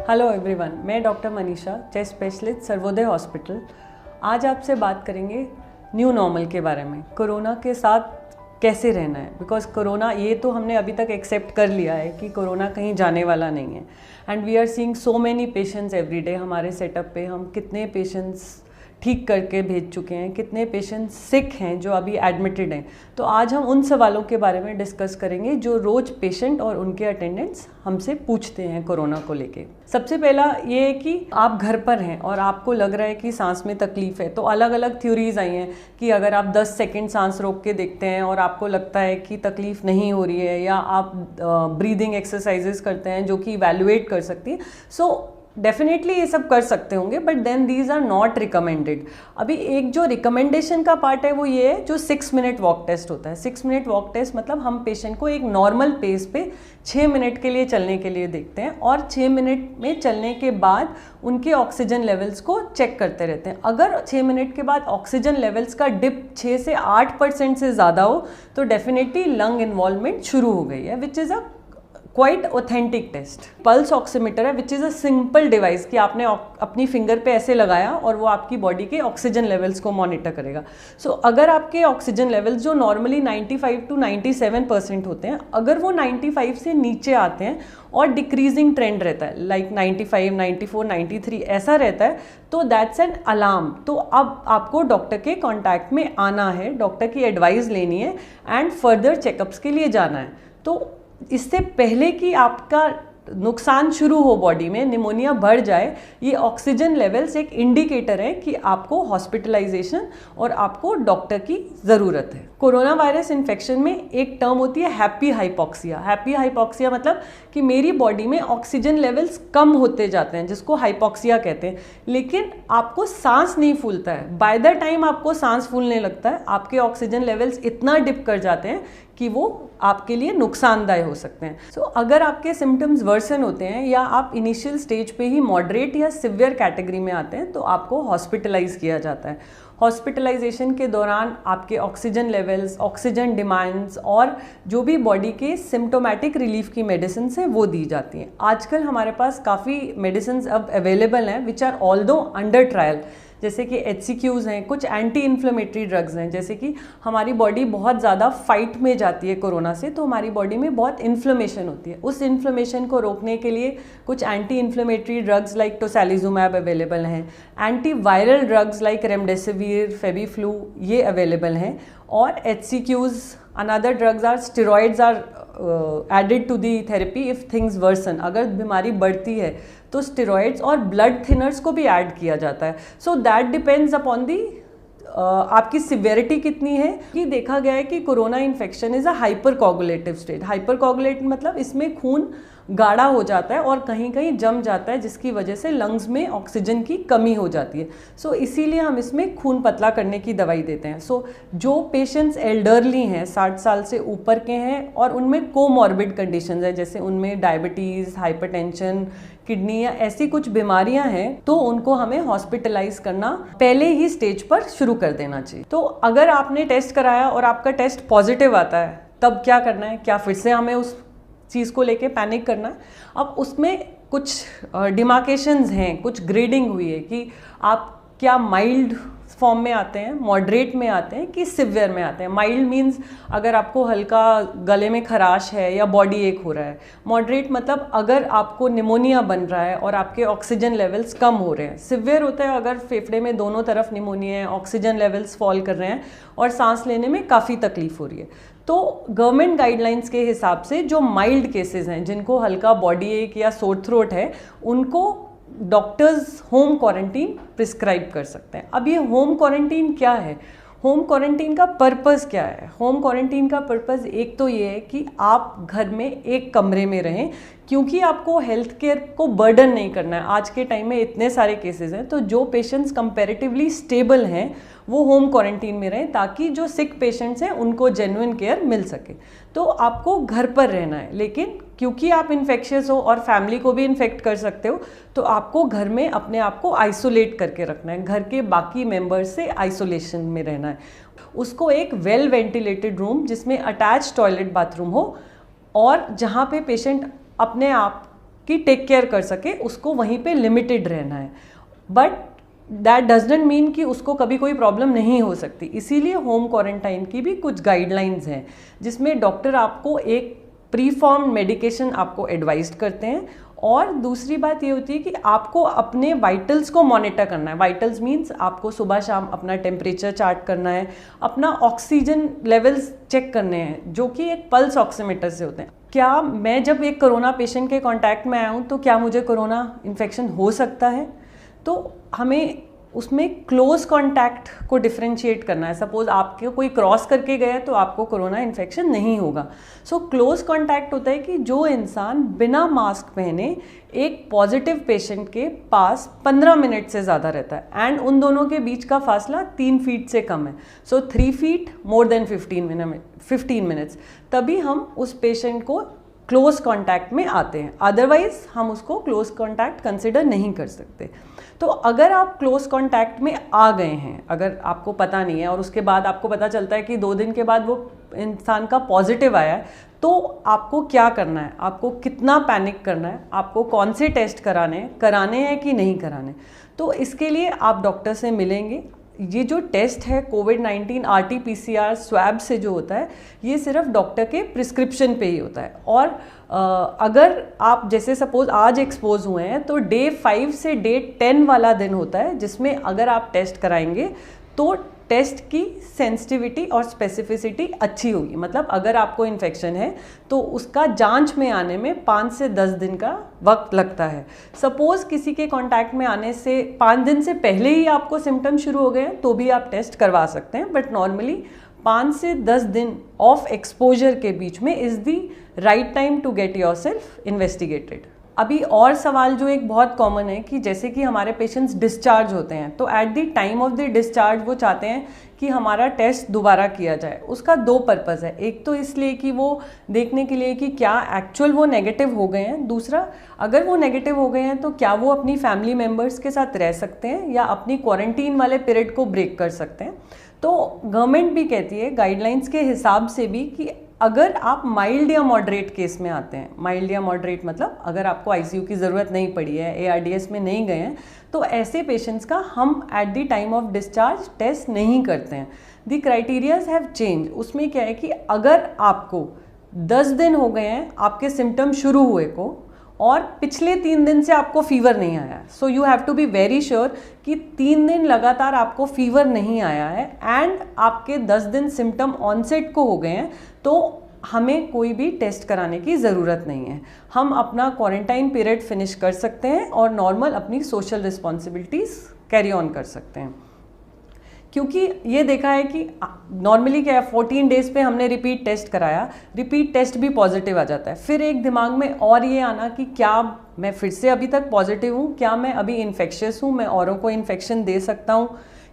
Hello everyone, मैं doctor Manisha, chest specialist Sarvodaya hospital. आज आपसे बात करेंगे न्यू नॉर्मल के बारे में, कोरोना के साथ कैसे रहना है। बिकॉज कोरोना ये तो हमने अभी तक एक्सेप्ट कर लिया है कि कोरोना कहीं जाने वाला नहीं है। And we are seeing so many patients every day. हमारे सेटअप पे हम कितने पेशेंट्स ठीक करके भेज चुके हैं, कितने पेशेंट्स सिक हैं जो अभी एडमिटेड हैं। तो आज हम उन सवालों के बारे में डिस्कस करेंगे जो रोज़ पेशेंट और उनके अटेंडेंट्स हमसे पूछते हैं कोरोना को लेके। सबसे पहला ये है कि आप घर पर हैं और आपको लग रहा है कि सांस में तकलीफ़ है। तो अलग अलग थ्योरीज आई हैं कि अगर आप 10 सेकंड सांस रोक के देखते हैं और आपको लगता है कि तकलीफ़ नहीं हो रही है, या आप ब्रीदिंग एक्सरसाइजेस करते हैं जो कि इवैल्यूएट कर सकती है, सो डेफिनेटली ये सब कर सकते होंगे, but then these are not recommended. अभी एक जो रिकमेंडेशन का पार्ट है वो ये है जो 6 मिनट वॉक टेस्ट होता है। 6 मिनट वॉक टेस्ट मतलब हम पेशेंट को एक नॉर्मल पेस पे 6 मिनट के लिए चलने के लिए देखते हैं और 6 मिनट में चलने के बाद उनके ऑक्सीजन लेवल्स को चेक करते रहते हैं। अगर 6 मिनट के बाद ऑक्सीजन लेवल्स का डिप 6 से 8% से ज़्यादा हो तो डेफिनेटली लंग इन्वॉल्वमेंट शुरू हो गई है, which is a quite authentic test. Pulse oximeter है which is a simple device कि आपने अपनी फिंगर पे ऐसे लगाया और वो आपकी बॉडी के ऑक्सीजन लेवल्स को मॉनिटर करेगा। सो अगर आपके ऑक्सीजन लेवल्स जो नॉर्मली 95 to 97% होते हैं, अगर वो 95 से नीचे आते हैं और डिक्रीजिंग ट्रेंड रहता है, लाइक 95, 94, 93 ऐसा रहता है, तो दैट्स एन अलार्म। तो अब आपको डॉक्टर के कॉन्टैक्ट में आना है, डॉक्टर की एडवाइस लेनी है एंड फर्दर चेकअप्स के लिए जाना है। तो इससे पहले कि आपका नुकसान शुरू हो, बॉडी में निमोनिया बढ़ जाए, ये ऑक्सीजन लेवल्स एक इंडिकेटर है कि आपको हॉस्पिटलाइजेशन और आपको डॉक्टर की ज़रूरत है। कोरोना वायरस इन्फेक्शन में एक टर्म होती है हैप्पी हाइपॉक्सिया। हैप्पी हाइपॉक्सिया मतलब कि मेरी बॉडी में ऑक्सीजन लेवल्स कम होते जाते हैं, जिसको हाइपॉक्सिया कहते हैं, लेकिन आपको सांस नहीं फूलता है। बाय द टाइम आपको सांस फूलने लगता है, आपके ऑक्सीजन लेवल्स इतना डिप कर जाते हैं कि वो आपके लिए नुकसानदायक हो सकते हैं। सो अगर आपके सिम्टम्स वर्सन होते हैं या आप इनिशियल स्टेज पे ही मॉडरेट या सिवियर कैटेगरी में आते हैं तो आपको हॉस्पिटलाइज किया जाता है। हॉस्पिटलाइजेशन के दौरान आपके ऑक्सीजन लेवल्स, ऑक्सीजन डिमांड्स और जो भी बॉडी के सिम्टोमेटिक रिलीफ की मेडिसिन है वो दी जाती हैं। आजकल हमारे पास काफ़ी मेडिसिन अब अवेलेबल हैं which are although under trial, जैसे कि HCQs हैं, कुछ एंटी इन्फ्लेमेटरी ड्रग्स हैं। जैसे कि हमारी बॉडी बहुत ज़्यादा फाइट में जाती है कोरोना से, तो हमारी बॉडी में बहुत इन्फ्लेमेशन होती है। उस इन्फ्लेमेशन को रोकने के लिए कुछ anti inflammatory drugs like tocilizumab available हैं। Anti viral drugs like remdesivir, Fabiflu ये अवेलेबल हैं। और HCQs, another drugs are steroids are added to the therapy if things worsen. अगर बीमारी बढ़ती है तो स्टेरॉइड्स और ब्लड थिनर्स को भी ऐड किया जाता है। So that depends upon the आपकी सिवियरिटी कितनी है। कि देखा गया है कि corona infection is a hyper coagulative state. Hyper coagulate मतलब इसमें खून गाढ़ा हो जाता है और कहीं कहीं जम जाता है, जिसकी वजह से लंग्स में ऑक्सीजन की कमी हो जाती है। सो इसीलिए हम इसमें खून पतला करने की दवाई देते हैं। सो जो पेशेंट्स एल्डरली हैं, 60 साल से ऊपर के हैं और उनमें कोमॉर्बिड कंडीशंस हैं, जैसे उनमें डायबिटीज़, हाइपरटेंशन, किडनी या ऐसी कुछ बीमारियां हैं, तो उनको हमें हॉस्पिटलाइज करना पहले ही स्टेज पर शुरू कर देना चाहिए। तो अगर आपने टेस्ट कराया और आपका टेस्ट पॉजिटिव आता है तब क्या करना है? क्या फिर से हमें उस चीज़ को लेके पैनिक करना है? अब उसमें कुछ डिमार्केशंस हैं, कुछ ग्रेडिंग हुई है कि आप क्या माइल्ड फॉर्म में आते हैं, मॉडरेट में आते हैं कि सिवियर में आते हैं। माइल्ड मीन्स अगर आपको हल्का गले में खराश है या बॉडी एक हो रहा है। मॉडरेट मतलब अगर आपको निमोनिया बन रहा है और आपके ऑक्सीजन लेवल्स कम हो रहे हैं। सिवियर होता है अगर फेफड़े में दोनों तरफ निमोनिया है, ऑक्सीजन लेवल्स फॉल कर रहे हैं और सांस लेने में काफ़ी तकलीफ हो रही है। तो गवर्नमेंट गाइडलाइंस के हिसाब से जो माइल्ड केसेस हैं, जिनको हल्का बॉडी एक या सोर थ्रोट है, उनको डॉक्टर्स होम क्वारंटीन प्रिस्क्राइब कर सकते हैं। अब ये होम क्वारंटीन क्या है? होम क्वारंटीन का पर्पज़ क्या है? होम क्वारंटीन का पर्पज़ एक तो ये है कि आप घर में एक कमरे में रहें, क्योंकि आपको हेल्थ केयर को बर्डन नहीं करना है। आज के टाइम में इतने सारे केसेस हैं, तो जो पेशेंट्स कंपैरेटिवली स्टेबल हैं वो होम क्वारंटीन में रहें, ताकि जो सिक पेशेंट्स हैं उनको जेन्युइन केयर मिल सके। तो आपको घर पर रहना है, लेकिन क्योंकि आप इन्फेक्शियस हो और फैमिली को भी इन्फेक्ट कर सकते हो, तो आपको घर में अपने आप को आइसोलेट करके रखना है। घर के बाकी मेंबर्स से आइसोलेशन में रहना है। उसको एक वेल वेंटिलेटेड रूम जिसमें अटैच टॉयलेट बाथरूम हो और जहाँ पे पेशेंट अपने आप कि टेक केयर कर सके, उसको वहीं पे लिमिटेड रहना है। बट दैट डजंट मीन कि उसको कभी कोई प्रॉब्लम नहीं हो सकती। इसीलिए होम क्वारंटाइन की भी कुछ गाइडलाइंस हैं जिसमें डॉक्टर आपको एक प्री फॉर्म्ड मेडिकेशन आपको एडवाइज करते हैं। और दूसरी बात ये होती है कि आपको अपने वाइटल्स को मॉनिटर करना है। वाइटल्स मीन्स आपको सुबह शाम अपना टेम्परेचर चार्ट करना है, अपना ऑक्सीजन लेवल्स चेक करने हैं, जो कि एक पल्स ऑक्सीमीटर से होते हैं। क्या मैं जब एक कोरोना पेशेंट के कांटेक्ट में आया हूँ तो क्या मुझे कोरोना इन्फेक्शन हो सकता है? तो हमें उसमें क्लोज कांटेक्ट को डिफरेंशिएट करना है। सपोज आपके कोई क्रॉस करके गया तो आपको कोरोना इन्फेक्शन नहीं होगा। सो क्लोज कांटेक्ट होता है कि जो इंसान बिना मास्क पहने एक पॉजिटिव पेशेंट के पास 15 मिनट से ज़्यादा रहता है एंड उन दोनों के बीच का फासला 3 फीट से कम है। सो 3 फीट मोर देन 15 मिनट्स, तभी हम उस पेशेंट को क्लोज कांटेक्ट में आते हैं। अदरवाइज हम उसको क्लोज कांटेक्ट कंसिडर नहीं कर सकते। तो अगर आप क्लोज कांटेक्ट में आ गए हैं, अगर आपको पता नहीं है और उसके बाद आपको पता चलता है कि 2 दिन के बाद वो इंसान का पॉजिटिव आया है, तो आपको क्या करना है, आपको कितना पैनिक करना है, आपको कौन से टेस्ट कराने हैं कि नहीं कराने। तो इसके लिए आप डॉक्टर से मिलेंगे। ये जो टेस्ट है कोविड-19 RT-PCR स्वैब से जो होता है, ये सिर्फ डॉक्टर के प्रिस्क्रिप्शन पे ही होता है। और अगर आप जैसे सपोज आज एक्सपोज हुए हैं तो डे 5 से डे 10 वाला दिन होता है जिसमें अगर आप टेस्ट कराएंगे तो टेस्ट की सेंसिटिविटी और स्पेसिफिसिटी अच्छी होगी। मतलब अगर आपको इन्फेक्शन है तो उसका जांच में आने में 5 से 10 दिन का वक्त लगता है। सपोज़ किसी के कांटेक्ट में आने से 5 दिन से पहले ही आपको सिम्टम शुरू हो गए हैं तो भी आप टेस्ट करवा सकते हैं। बट नॉर्मली 5 से 10 दिन ऑफ एक्सपोजर के बीच में is the right time to get yourself investigated. अभी और सवाल जो एक बहुत कॉमन है कि जैसे कि हमारे पेशेंट्स डिस्चार्ज होते हैं तो eight the time of the discharge वो चाहते हैं कि हमारा टेस्ट दोबारा किया जाए। उसका 2 पर्पज़ है। एक तो इसलिए कि वो देखने के लिए कि क्या एक्चुअल वो नेगेटिव हो गए हैं, दूसरा अगर वो नेगेटिव हो गए हैं तो क्या वो अपनी फैमिली मेम्बर्स के साथ रह सकते हैं या अपनी क्वारंटीन वाले पीरियड को ब्रेक कर सकते हैं। तो गवर्नमेंट भी कहती है गाइडलाइंस के हिसाब से भी कि अगर आप माइल्ड या मॉडरेट केस में आते हैं, माइल्ड या मॉडरेट मतलब अगर आपको आईसीयू की ज़रूरत नहीं पड़ी है, ARDS में नहीं गए हैं, तो ऐसे पेशेंट्स का हम at the time of discharge test नहीं करते हैं। The criterias have change. उसमें क्या है कि अगर आपको 10 दिन हो गए हैं आपके सिम्टम शुरू हुए को और पिछले 3 दिन से आपको फीवर नहीं आया, so you have to be very sure कि 3 दिन लगातार आपको फीवर नहीं आया है एंड आपके 10 दिन सिम्टम ऑनसेट को हो गए हैं, तो हमें कोई भी टेस्ट कराने की ज़रूरत नहीं है। हम अपना क्वारंटाइन पीरियड फिनिश कर सकते हैं और नॉर्मल अपनी सोशल रिस्पॉन्सिबिलिटीज़ कैरी ऑन कर सकते हैं। क्योंकि ये देखा है कि नॉर्मली क्या है, 14 डेज़ पे हमने रिपीट टेस्ट कराया, रिपीट टेस्ट भी पॉजिटिव आ जाता है। फिर एक दिमाग में और ये आना कि क्या मैं फिर से अभी तक पॉजिटिव हूँ, क्या मैं अभी इन्फेक्शियस हूँ, मैं औरों को इन्फेक्शन दे सकता हूँ,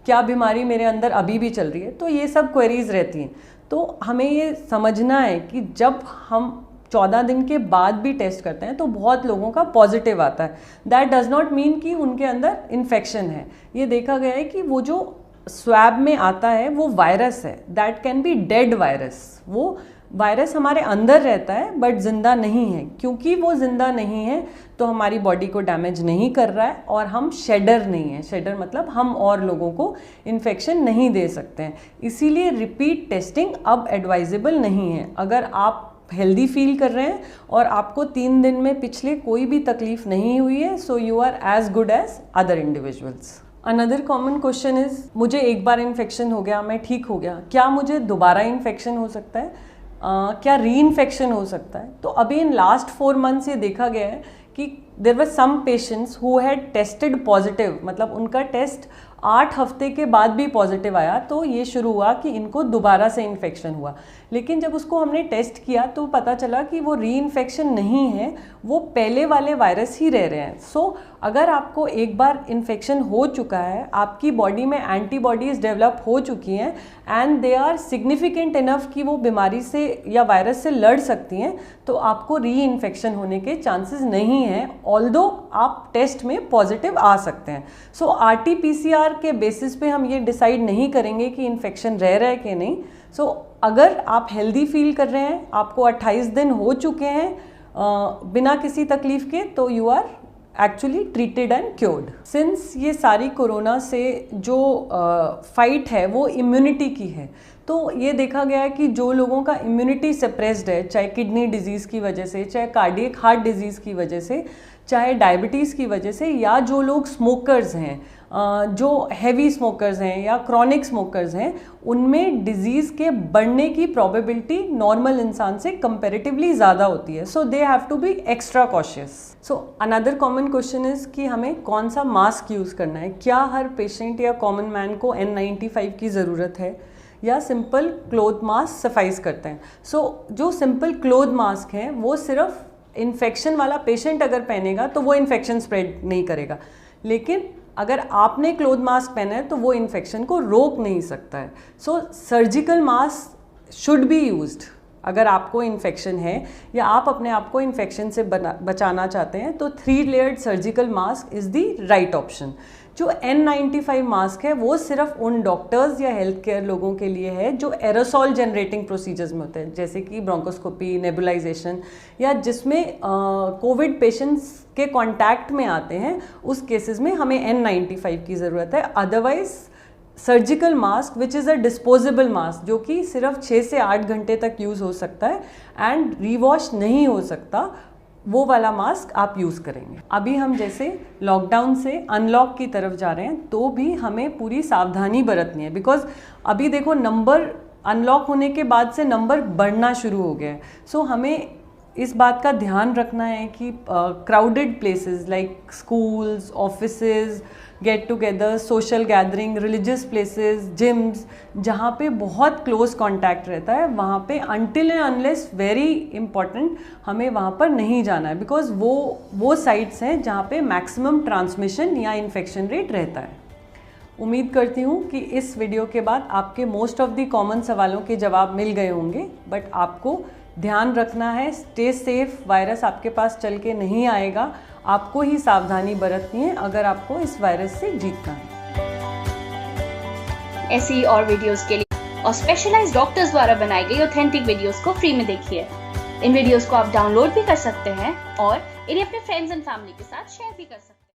क्या बीमारी मेरे अंदर अभी भी चल रही है। तो ये सब क्वेरीज रहती हैं। तो हमें ये समझना है कि जब हम 14 दिन के बाद भी टेस्ट करते हैं तो बहुत लोगों का पॉजिटिव आता है। दैट डज नॉट मीन कि उनके अंदर इन्फेक्शन है। ये देखा गया है कि वो जो स्वैब में आता है वो वायरस है, that can be dead virus. वो वायरस हमारे अंदर रहता है बट जिंदा नहीं है। क्योंकि वो जिंदा नहीं है तो हमारी बॉडी को डैमेज नहीं कर रहा है और हम शेडर नहीं है। शेडर मतलब हम और लोगों को इन्फेक्शन नहीं दे सकते हैं। इसीलिए रिपीट टेस्टिंग अब एडवाइजेबल नहीं है। अगर आप हेल्दी फील कर रहे हैं और आपको 3 दिन में पिछले कोई भी तकलीफ नहीं हुई है, so you are as good as other individuals. Another common question is, मुझे एक बार इन्फेक्शन हो गया, मैं ठीक हो गया, क्या मुझे दोबारा इन्फेक्शन हो सकता है? क्या री इन्फेक्शन हो सकता है? तो अभी इन लास्ट 4 मंथ्स ये देखा गया है कि there were some patients who had tested positive, मतलब उनका टेस्ट 8 हफ्ते के बाद भी पॉजिटिव आया, तो ये शुरू हुआ कि इनको दोबारा से इन्फेक्शन हुआ। लेकिन जब उसको हमने टेस्ट किया तो पता चला कि वो री इन्फेक्शन नहीं है, वो पहले वाले वायरस ही रह रहे हैं। सो अगर आपको एक बार इन्फेक्शन हो चुका है, आपकी बॉडी में एंटीबॉडीज़ डेवलप हो चुकी हैं and they are significant enough कि वो बीमारी से या वायरस से लड़ सकती हैं, तो आपको री इन्फेक्शन होने के चांसेस नहीं हैं, ऑल्दो आप टेस्ट में पॉजिटिव आ सकते हैं। सो RT-PCR के बेसिस पे हम ये डिसाइड नहीं करेंगे कि इन्फेक्शन रह रहा है कि नहीं। सो अगर आप हेल्दी फील कर रहे हैं, आपको 28 दिन हो चुके हैं, बिना किसी तकलीफ के, तो you are actually treated and cured. Since ये सारी कोरोना से जो फाइट है वो इम्यूनिटी की है, तो ये देखा गया है कि जो लोगों का इम्यूनिटी सप्रेस्ड है, चाहे किडनी डिजीज़ की वजह से, चाहे कार्डियक हार्ट डिजीज़ की वजह से, चाहे डायबिटीज़ की वजह से, या जो लोग स्मोकर्स हैं, जो हैवी स्मोकर्स हैं या क्रॉनिक स्मोकर्स हैं, उनमें डिजीज़ के बढ़ने की प्रोबेबिलिटी नॉर्मल इंसान से कंपैरेटिवली ज़्यादा होती है। So they have to be extra cautious. So another common question is कि हमें कौन सा मास्क यूज़ करना है। क्या हर पेशेंट या कॉमन मैन को N95 की ज़रूरत है या सिंपल क्लोथ मास्क सफाइस करते हैं? सो जो सिंपल क्लोथ मास्क है वो सिर्फ इन्फेक्शन वाला पेशेंट अगर पहनेगा तो वो इन्फेक्शन स्प्रेड नहीं करेगा, लेकिन अगर आपने क्लोथ मास्क पहना है तो वो इन्फेक्शन को रोक नहीं सकता है। So surgical mask should be used. अगर आपको इन्फेक्शन है या आप अपने आप को इन्फेक्शन से बचाना चाहते हैं तो 3 layered surgical mask is the right option. जो N95 मास्क है वो सिर्फ उन डॉक्टर्स या हेल्थ केयर लोगों के लिए है जो एरोसॉल जनरेटिंग प्रोसीजर्स में होते हैं, जैसे कि ब्रोंकोस्कोपी, नेबुलाइजेशन, या जिसमें कोविड पेशेंट्स के कांटेक्ट में आते हैं, उस केसेस में हमें N95 की ज़रूरत है। Otherwise surgical mask which is a disposable mask, जो कि सिर्फ 6 से 8 घंटे तक यूज़ हो सकता है एंड रीवॉश नहीं हो सकता, वो वाला मास्क आप यूज़ करेंगे। अभी हम जैसे लॉकडाउन से अनलॉक की तरफ जा रहे हैं, तो भी हमें पूरी सावधानी बरतनी है, बिकॉज अभी देखो नंबर अनलॉक होने के बाद से नंबर बढ़ना शुरू हो गया है। सो हमें इस बात का ध्यान रखना है कि crowded places like schools, offices, get together, social gathering, religious places, gyms, जहाँ पे बहुत क्लोज कांटेक्ट रहता है, वहाँ पे until and unless very important हमें वहाँ पर नहीं जाना है, बिकॉज वो साइट्स हैं जहाँ पे मैक्सिमम ट्रांसमिशन या इन्फेक्शन रेट रहता है। उम्मीद करती हूँ कि इस वीडियो के बाद आपके मोस्ट ऑफ द कॉमन सवालों के जवाब मिल गए होंगे, बट आपको ध्यान रखना है, स्टे सेफ। वायरस आपके पास चल के नहीं आएगा, आपको ही सावधानी बरतनी है अगर आपको इस वायरस से जीतना है। ऐसी और वीडियोस के लिए और स्पेशलाइज्ड डॉक्टर्स द्वारा बनाई गई ऑथेंटिक वीडियोस को फ्री में देखिए। इन वीडियोस को आप डाउनलोड भी कर सकते हैं और इन्हें अपने फ्रेंड्स एंड फैमिली के साथ शेयर भी कर सकते हैं।